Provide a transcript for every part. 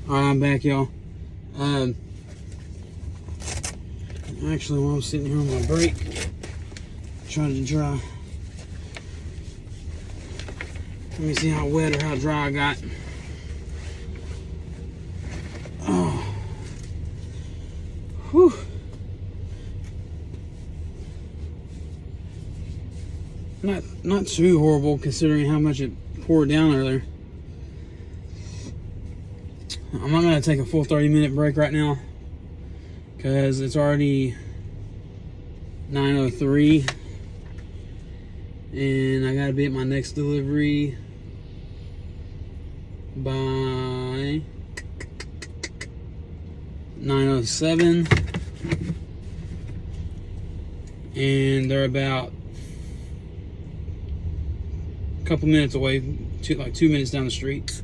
Alright, I'm back, y'all. Actually, while I'm sitting here on my break, trying to dry. Let me see how wet or how dry I got. Oh. Whew. Not too horrible considering how much it poured down earlier. I'm not going to take a full 30-minute break right now because it's already 9:03 and I got to be at my next delivery by 9:07, and they're about a couple minutes away, like 2 minutes down the street.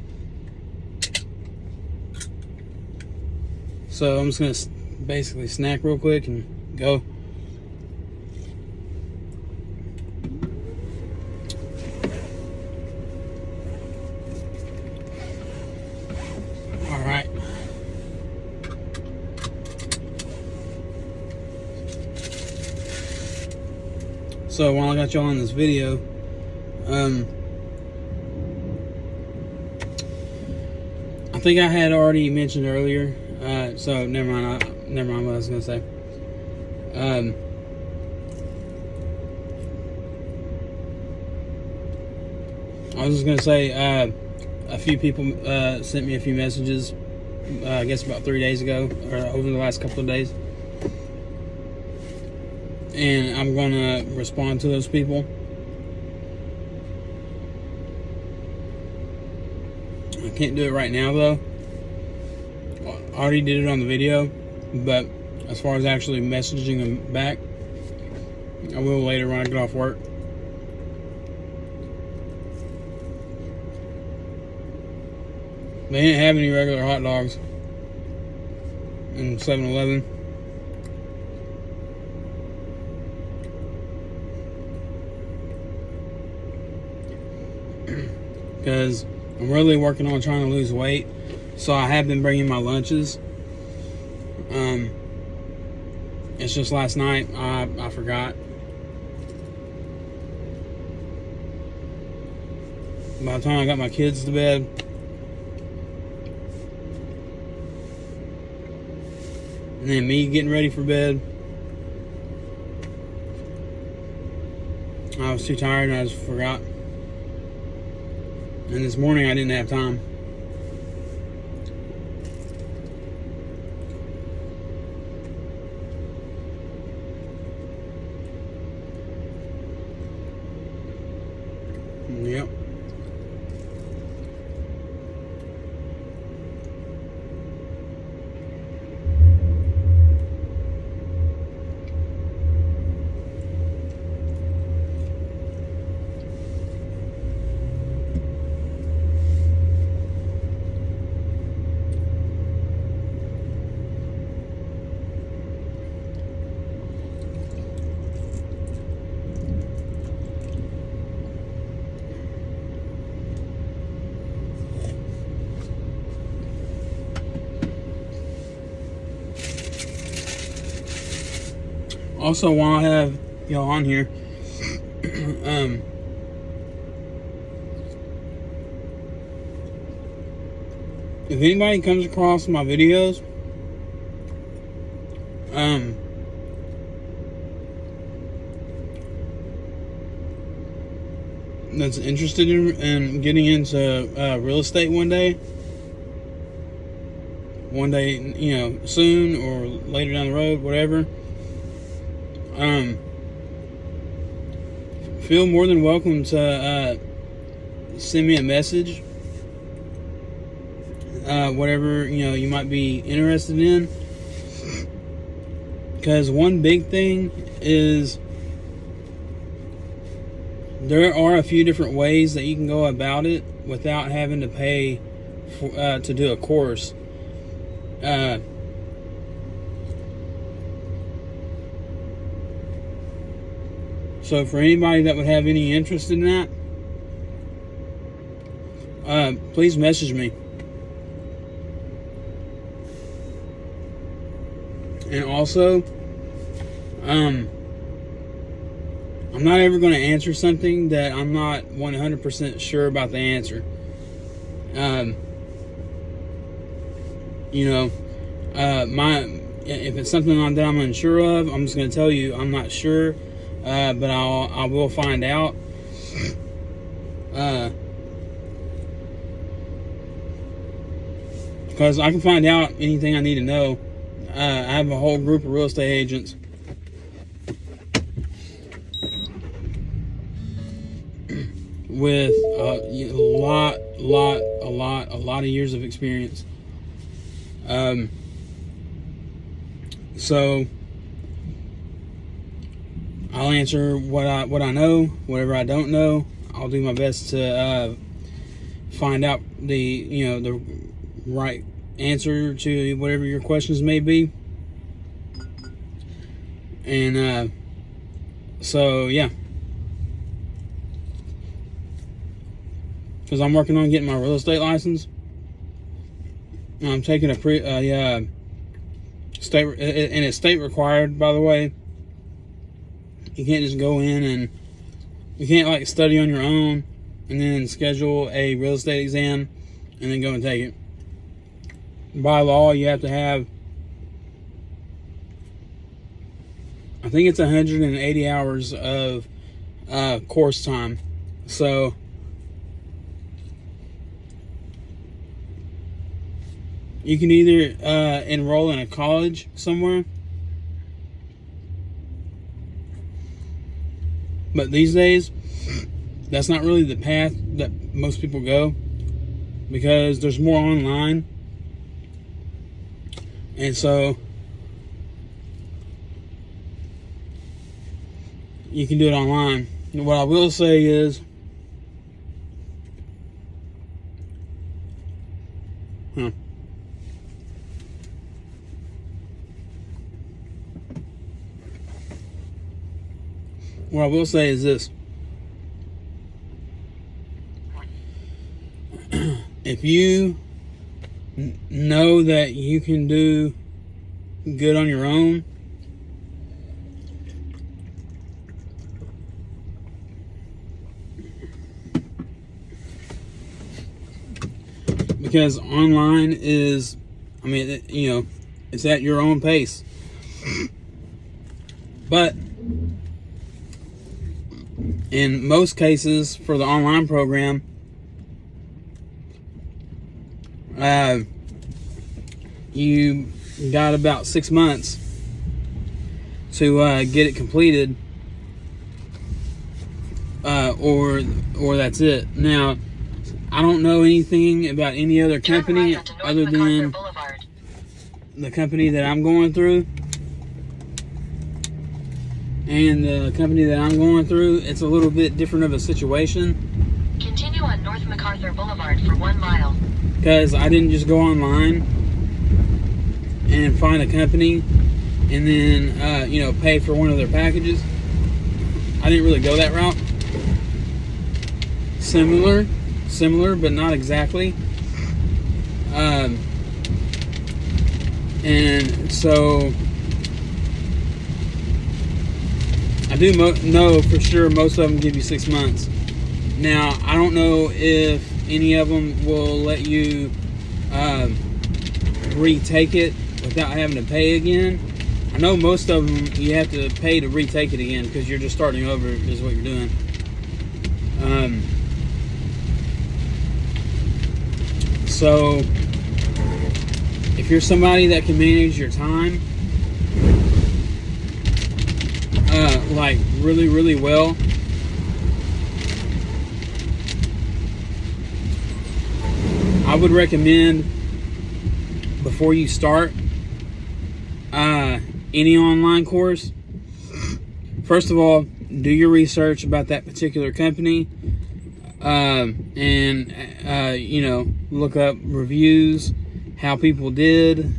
So I'm just gonna basically snack real quick and go. All right. So while I got y'all in this video, I think I had already mentioned earlier. So never mind what I was gonna say. I was just gonna say a few people sent me a few messages. I guess about 3 days ago, or over the last couple of days, and I'm gonna respond to those people. I can't do it right now though. I already did it on the video, but as far as actually messaging them back, I will later when I get off work. They didn't have any regular hot dogs in 7-Eleven. Because I'm really working on trying to lose weight. So I have been bringing my lunches. It's just last night I forgot. By the time I got my kids to bed, and then me getting ready for bed, I was too tired and I just forgot. And this morning I didn't have time. Yep. Also, while I have y'all on here, if anybody comes across my videos, that's interested in getting into real estate one day, you know, soon or later down the road, whatever. Feel more than welcome to send me a message, whatever you might be interested in. Because one big thing is there are a few different ways that you can go about it without having to pay to do a course. So for anybody that would have any interest in that, please message me. And also, I'm not ever going to answer something that I'm not 100% sure about the answer. If it's something that I'm unsure of, I'm just going to tell you I'm not sure, but I will find out. Because I can find out anything I need to know. I have a whole group of real estate agents with a lot of years of experience. So I'll answer what I know. Whatever I don't know, I'll do my best to find out the right answer to whatever your questions may be. And so yeah, because I'm working on getting my real estate license. I'm taking a state, and it's state required, by the way. You can't just go in and you can't study on your own and then schedule a real estate exam and then go and take it. By law, you have to have, I think it's 180 hours of course time. So you can either enroll in a college somewhere, but these days that's not really the path that most people go, because there's more online, and so you can do it online. What I will say is, what I will say is this. If you know that you can do good on your own, because online is, it's at your own pace. But in most cases, for the online program, you got about 6 months to get it completed, or that's it. Now, I don't know anything about any other company other than the company that I'm going through. And the company that I'm going through, it's a little bit different of a situation. Continue on North MacArthur Boulevard for 1 mile. Because I didn't just go online and find a company and then, pay for one of their packages. I didn't really go that route. Similar, but not exactly. And so I do know for sure most of them give you 6 months. Now, I don't know if any of them will let you retake it without having to pay again. I know most of them you have to pay to retake it again because you're just starting over is what you're doing. So if you're somebody that can manage your time really, really well, I would recommend, before you start any online course, first of all, do your research about that particular company, and look up reviews, how people did,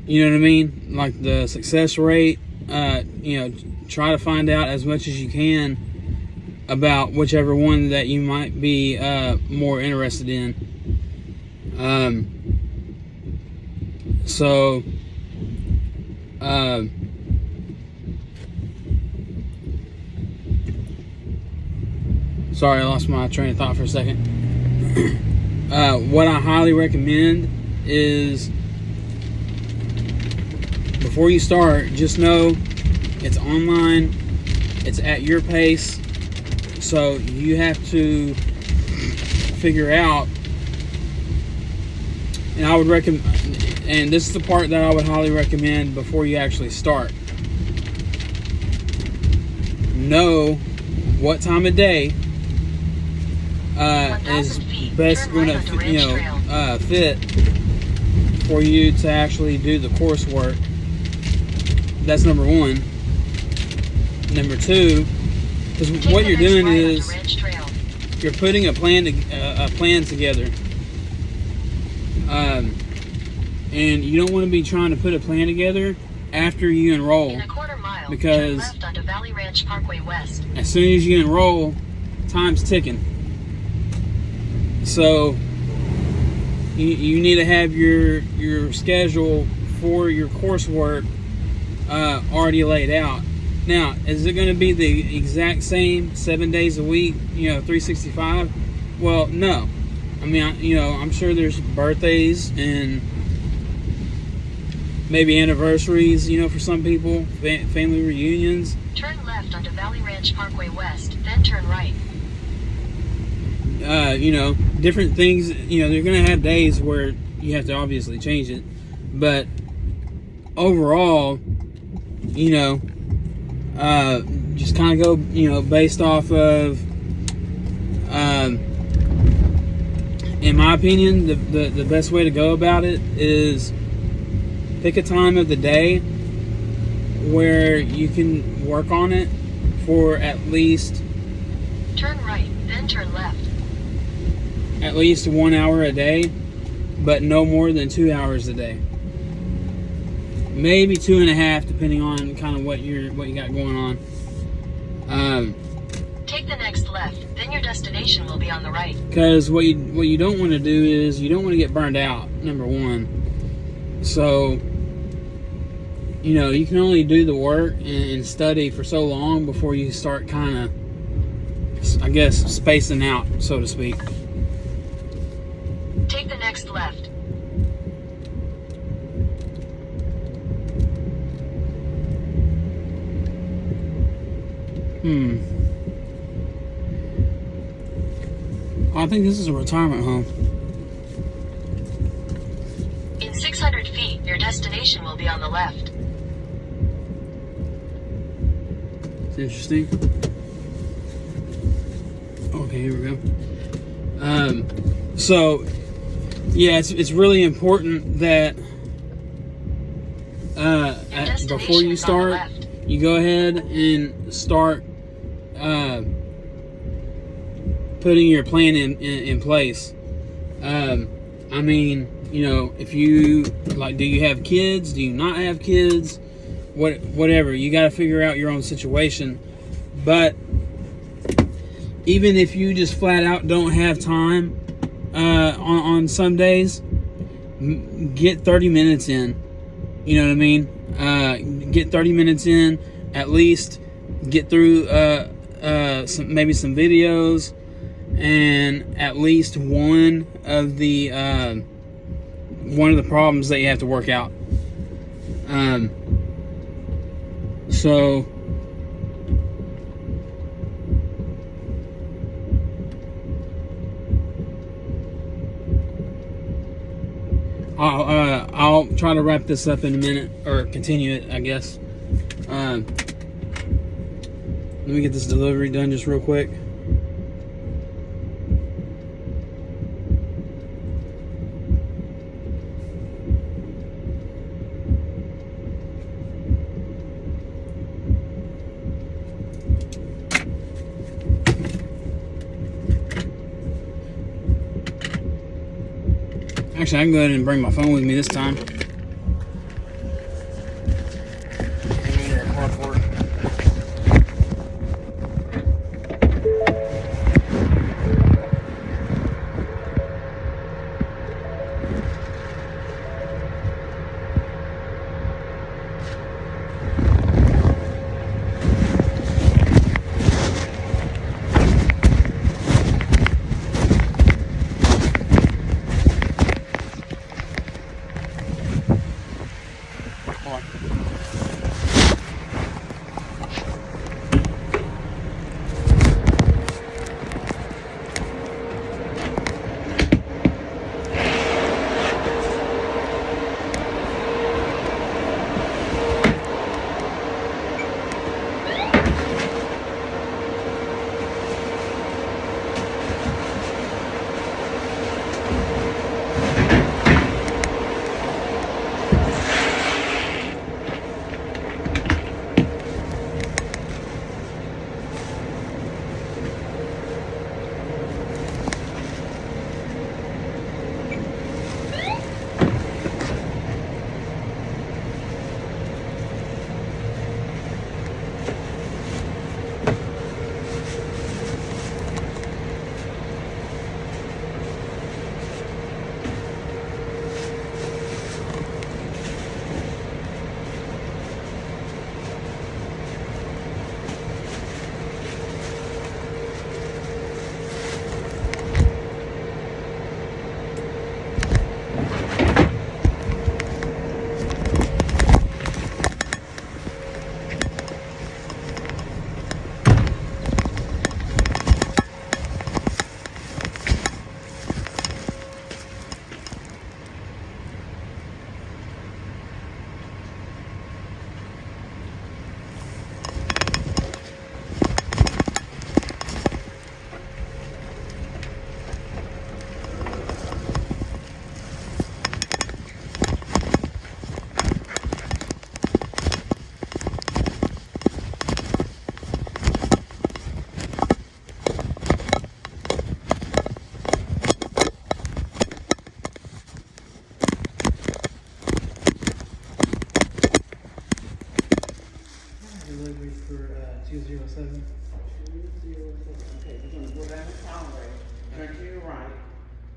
you know what I mean? Like the success rate, try to find out as much as you can about whichever one that you might be more interested in. So, sorry, I lost my train of thought for a second. What I highly recommend is, before you start, just know it's online, it's at your pace, so you have to figure out, and I would recommend, and this is the part that I would highly recommend before you actually start. Know what time of day is best going to fit for you to actually do the coursework. That's number one. Number two, because what you're doing is you're putting a plan together, and you don't want to be trying to put a plan together after you enroll, In a quarter mile, because turn left onto Valley Ranch Parkway West. as soon as you enroll, time's ticking. So you need to have your schedule for your coursework already laid out. Now, is it going to be the exact same 7 days a week, 365? Well, no. I mean, I'm sure there's birthdays and maybe anniversaries, for some people, family reunions. Turn left onto Valley Ranch Parkway West, then turn right. Different things, they're going to have days where you have to obviously change it. But overall, just kind of go, based off of, in my opinion, the best way to go about it is pick a time of the day where you can work on it for at least Turn right, then turn left. 1 hour a day, but no more than 2 hours a day. Maybe 2.5, depending on kind of what you got going on. Take the next left, then your destination will be on the right. Because what you don't want to do is you don't want to get burned out. Number one. So you can only do the work and study for so long before you start kind of, I guess, spacing out, so to speak. Take the next left. I think this is a retirement home. In 600 feet, your destination will be on the left. It's interesting. Okay, here we go. So, yeah, it's really important that before you start, you go ahead and start putting your plan in place. I mean, if you do you have kids? Do you not have kids? Whatever, you got to figure out your own situation. But even if you just flat out don't have time on some days, get 30 minutes in. You know what I mean? Get 30 minutes in, at least get through maybe some videos, and at least one of the problems that you have to work out. So I'll try to wrap this up in a minute, or continue it, I guess. Let me get this delivery done just real quick. Actually, I can go ahead and bring my phone with me this time.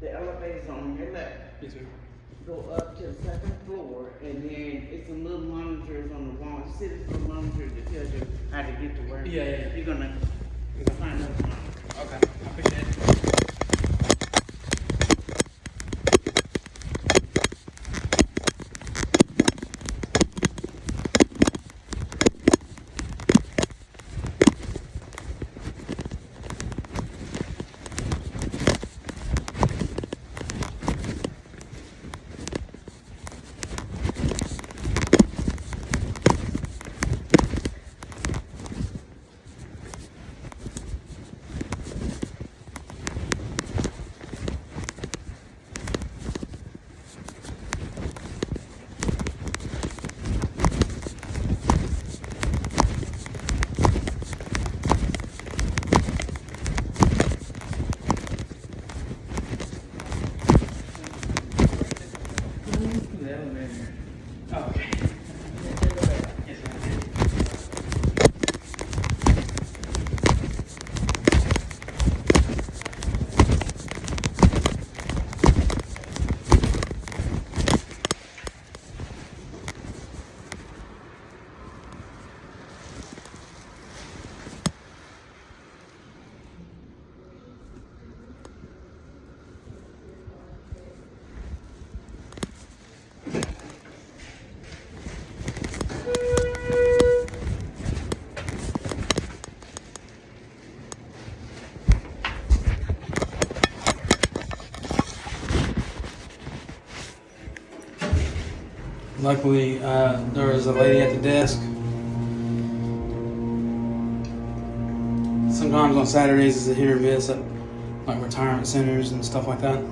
The elevator's on your left. Yes, sir. Go up to the second floor, and then it's some little monitors on the wall. See this little monitor that tells you how to get to work? Yeah. You're gonna find those monitors. Okay, I appreciate it. The elevator. Oh, okay. Yes, ma'am. Luckily, there was a lady at the desk. Sometimes on Saturdays is a hit or miss at like retirement centers and stuff like that.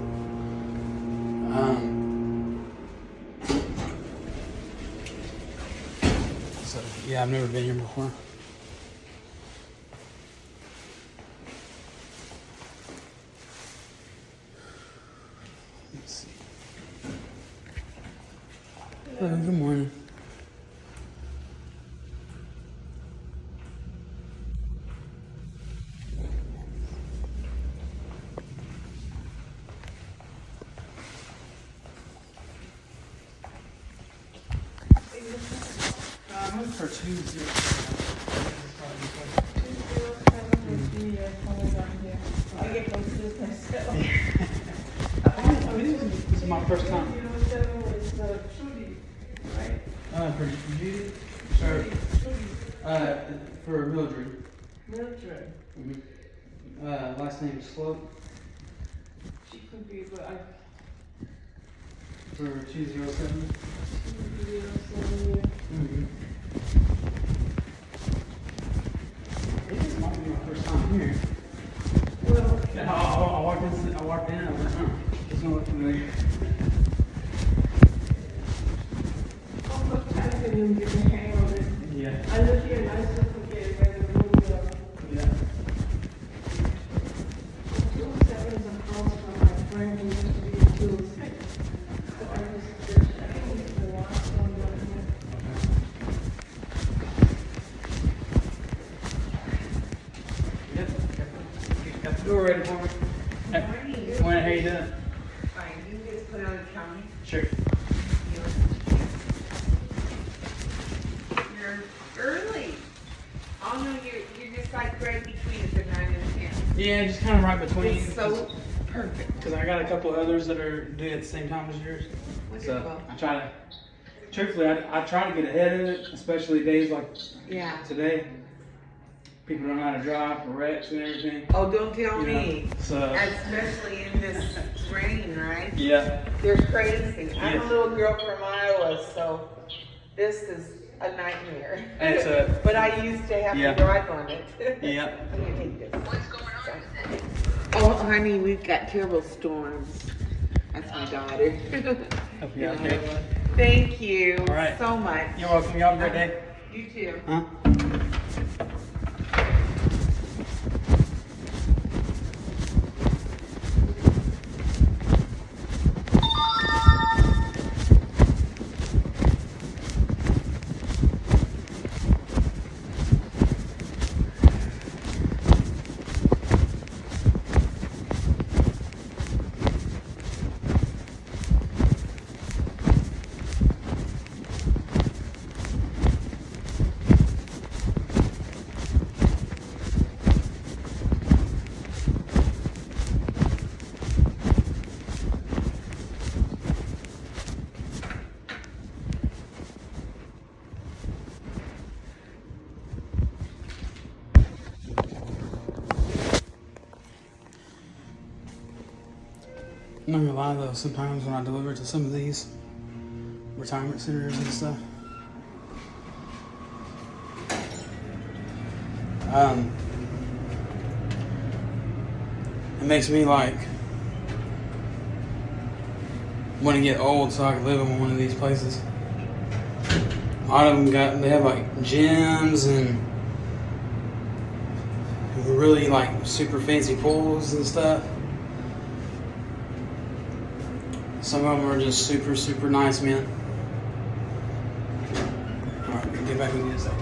So yeah, I've never been here before. Let's see. Hello, good morning. I'm looking for 207. I get confused myself. This is my first time. 207 is Trudy, right? For Judy? Sure. For Mildred. Mildred. Last name is Slope. She could be, but I. For 207. 207. This might be my first time here. Well, I walked in, I was like, huh, this don't look familiar. sometimes I didn't get the hang of it. Yeah. I look here and I still forget where the room Yeah. 207 is across from my friend who used to be in 206. So I think the last one down here. Yep. Got the door ready for me. Morning, how you doing? Fine, you can just put it on the counter. Sure. You're early. Oh no, you're just like right between the 9 and 10. Yeah, just kind of right between. It's so perfect. Because I got a couple others that are due at the same time as yours. So Wonderful. I try to, truthfully, I try to get ahead of it, especially days like Yeah. today. People don't know how to drive for wrecks and everything. Oh, don't tell You know, me. so Especially in this rain, right? yeah, They're crazy. I'm Yes. a little girl from Iowa, so this is a nightmare. It's a- but I used to have Yeah. to drive on it. yeah. I'm gonna take this. What's going on? Oh, honey, we've got terrible storms. That's my daughter. Hope you guys okay. Thank you All right. so much. You're welcome. You have a great day. You too. Huh? I'm not gonna lie though, sometimes when I deliver to some of these retirement centers and stuff, it makes me like want to get old so I can live in one of these places. A lot of them they have like gyms and really like super fancy pools and stuff. Some of them are just super, super nice, man. Alright, get back with you in a second.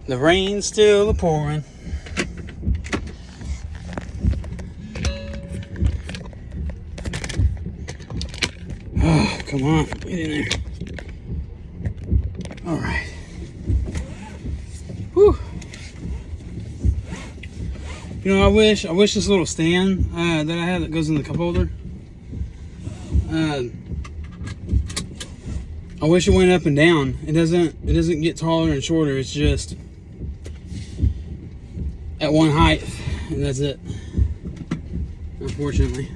The rain's still pouring. Oh, come on, get in there. All right. Whew. You know, I wish this little stand that I have that goes in the cup holder. I wish it went up and down. It doesn't get taller and shorter. It's just at one height, and that's it. Unfortunately.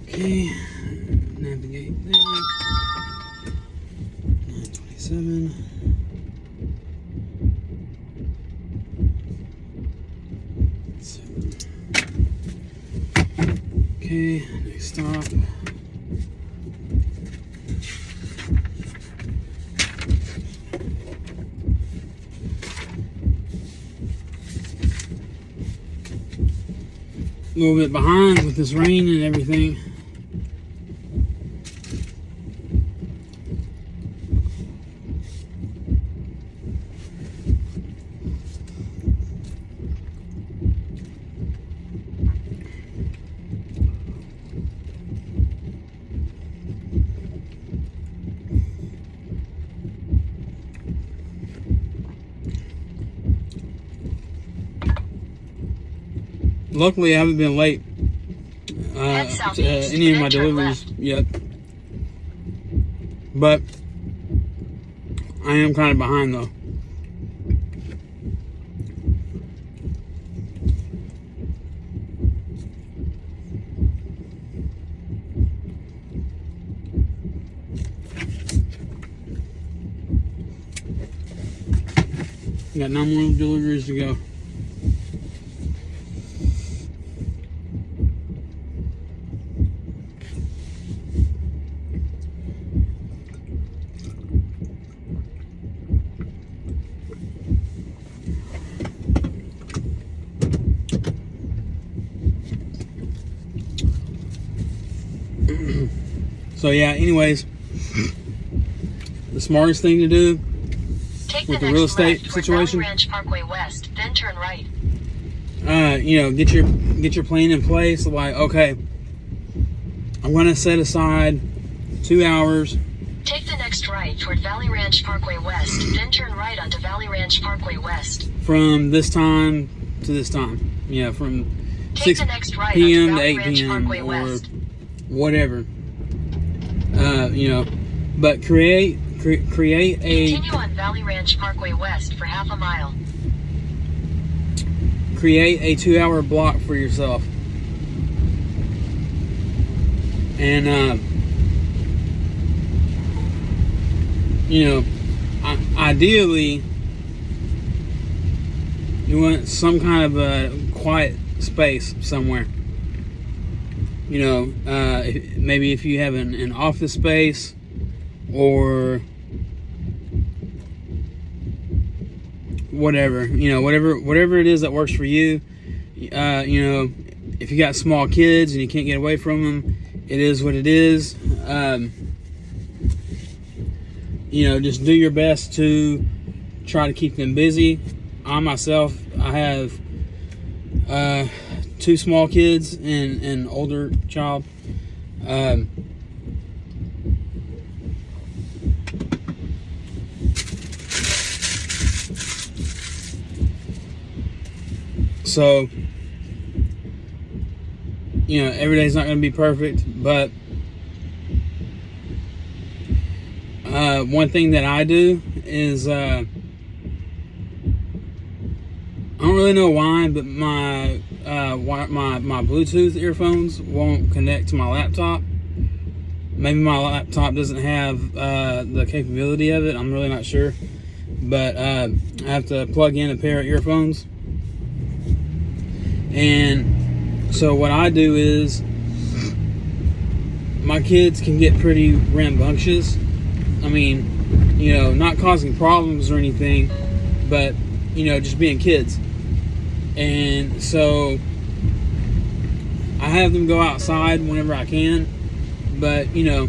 Okay, navigate there. 927. Okay, next stop. A little bit behind with this rain and everything. Luckily, I haven't been late to any of my deliveries yet, but I am kind of behind though. Got 9 more deliveries to go. So yeah, anyways, the smartest thing to do with the real estate situation, Valley Ranch Parkway West, then turn right. you know, get your plan in place. Like, okay, I'm gonna set aside 2 hours. Take the next right toward Valley Ranch Parkway West, then turn right onto Valley Ranch Parkway West. From this time to this time. Yeah, from Take 6 the next right p.m. onto to Valley 8 Ranch p.m. Parkway or West. whatever. You know, but create a Continue on Valley Ranch Parkway West for half a mile. create a 2-hour block for yourself. And you know, ideally, You want some kind of a quiet space somewhere. You know, maybe if you have an office space, or whatever, you know, whatever it is that works for you. You know, if you got small kids and you can't get away from them, it is what it is. You know, just do your best to try to keep them busy. I myself, I have 2 small kids and an older child. So, you know, every day's not going to be perfect, but one thing that I do is I don't really know why, but my Bluetooth earphones won't connect to my laptop. Maybe my laptop doesn't have the capability of it. I'm really not sure, but I have to plug in a pair of earphones. And so what I do is, my kids can get pretty rambunctious. I mean, you know, not causing problems or anything, but, you know, just being kids. And so I have them go outside whenever I can, but, you know,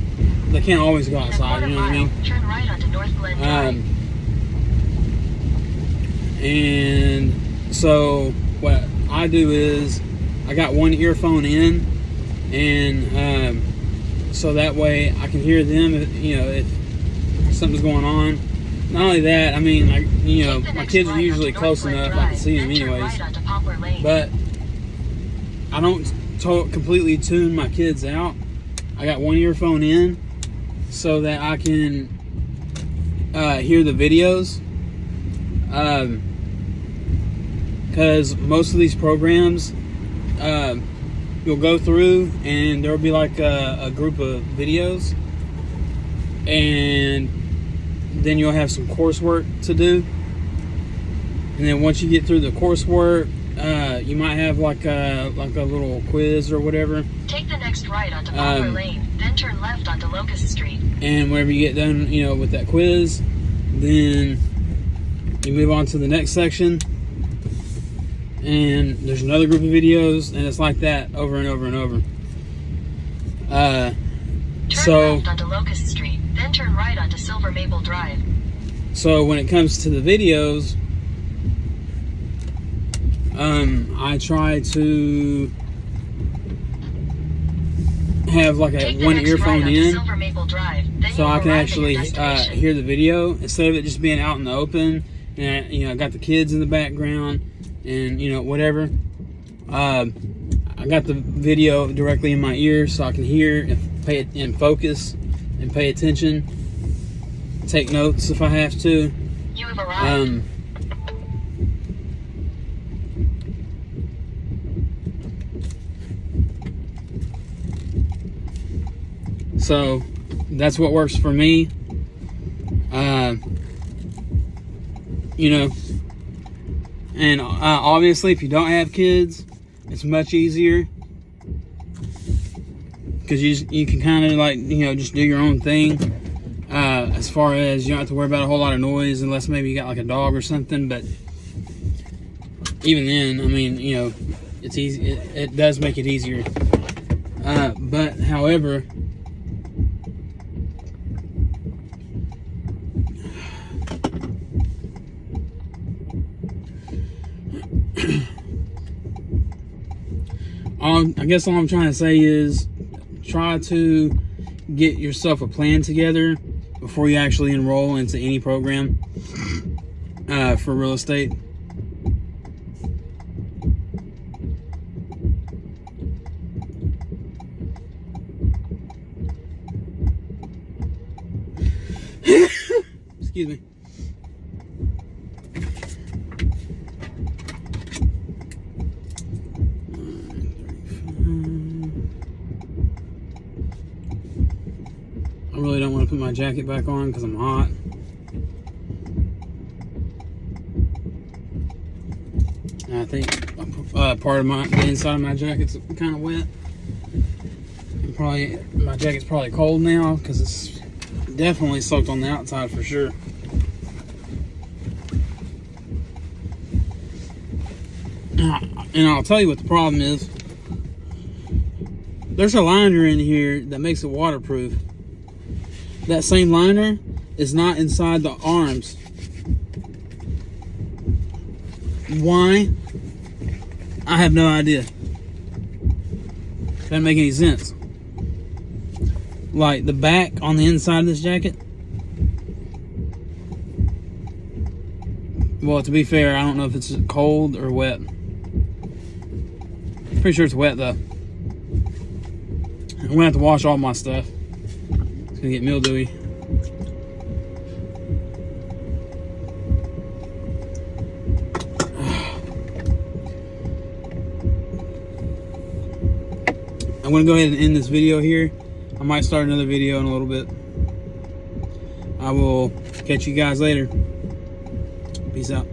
they can't always go outside, you know what I mean? Turn right onto North Glen Drive. And so what I do is, I got one earphone in, and so that way I can hear them, you know, if something's going on. Not only that, I mean, like, you know, my kids are usually close enough, I can see them anyways, but I don't completely tune my kids out. I got one earphone in so that I can hear the videos, because most of these programs, you'll go through and there'll be like a group of videos, and then you'll have some coursework to do, and then once you get through the coursework, you might have like a little quiz or whatever. Take the next right onto Poplar Lane, then turn left onto Locust Street. And whenever you get done, you know, with that quiz, then you move on to the next section, and there's another group of videos, and it's like that over and over and over. Turn left onto Locust Street, then turn right onto Silver Maple Drive. So when it comes to the videos, I try to have like one earphone in, so I can actually hear the video instead of it just being out in the open. And you know, I got the kids in the background, and you know, whatever. I got the video directly in my ear, so I can hear and pay it and focus and pay attention. Take notes if I have to. You have arrived. So that's what works for me. You know, and obviously if you don't have kids, it's much easier, because you can kind of, like, you know, just do your own thing, as far as you don't have to worry about a whole lot of noise, unless maybe you got like a dog or something. But even then, I mean, you know, it's easy. It does make it easier. But however, I guess all I'm trying to say is, try to get yourself a plan together before you actually enroll into any program for real estate. Excuse me. I really don't want to put my jacket back on because I'm hot. And I think part of the inside of my jacket's kind of wet. My jacket's probably cold now because it's definitely soaked on the outside for sure. And I'll tell you what the problem is. There's a liner in here that makes it waterproof. That same liner is not inside the arms. Why? I have no idea. Doesn't make any sense. Like the back on the inside of this jacket. Well, to be fair, I don't know if it's cold or wet. Pretty sure it's wet though. I'm gonna have to wash all my stuff. It's gonna get mildewy. I'm gonna go ahead and end this video here. I might start another video in a little bit. I will catch you guys later. Peace out.